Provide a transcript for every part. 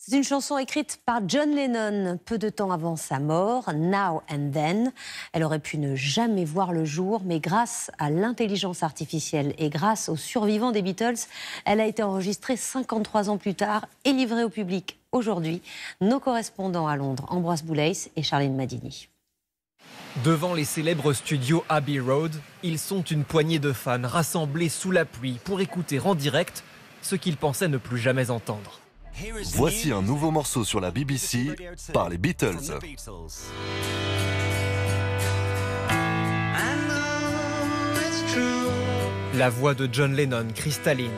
C'est une chanson écrite par John Lennon peu de temps avant sa mort, Now and Then. Elle aurait pu ne jamais voir le jour, mais grâce à l'intelligence artificielle et grâce aux survivants des Beatles, elle a été enregistrée 53 ans plus tard et livrée au public aujourd'hui. Nos correspondants à Londres, Ambroise Boulais et Charline Madini. Devant les célèbres studios Abbey Road, ils sont une poignée de fans rassemblés sous la pluie pour écouter en direct ce qu'ils pensaient ne plus jamais entendre. Voici un nouveau morceau sur la BBC par les Beatles. La voix de John Lennon, cristalline,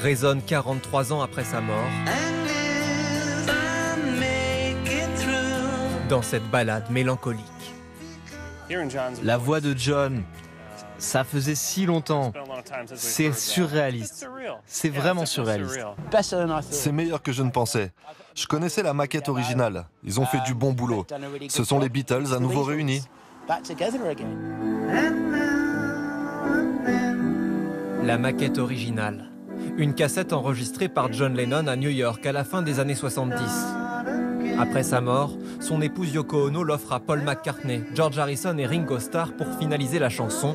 résonne 43 ans après sa mort dans cette ballade mélancolique. La voix de John, ça faisait si longtemps. C'est surréaliste. C'est vraiment surréaliste. C'est meilleur que je ne pensais. Je connaissais la maquette originale. Ils ont fait du bon boulot. Ce sont les Beatles à nouveau réunis. La maquette originale. Une cassette enregistrée par John Lennon à New York à la fin des années 70. Après sa mort, son épouse Yoko Ono l'offre à Paul McCartney, George Harrison et Ringo Starr pour finaliser la chanson.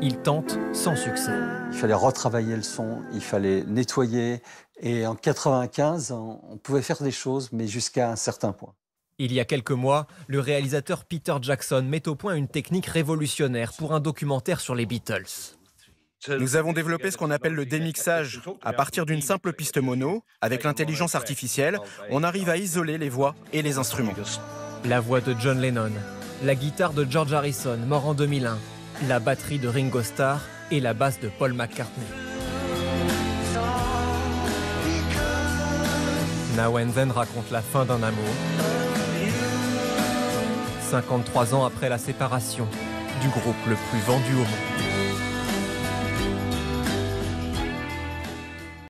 Il tente sans succès. Il fallait retravailler le son, il fallait nettoyer. Et en 95, on pouvait faire des choses, mais jusqu'à un certain point. Il y a quelques mois, le réalisateur Peter Jackson met au point une technique révolutionnaire pour un documentaire sur les Beatles. Nous avons développé ce qu'on appelle le démixage. À partir d'une simple piste mono, avec l'intelligence artificielle, on arrive à isoler les voix et les instruments. La voix de John Lennon, la guitare de George Harrison, mort en 2001, la batterie de Ringo Starr et la basse de Paul McCartney. Now and Then raconte la fin d'un amour. 53 ans après la séparation du groupe le plus vendu au monde.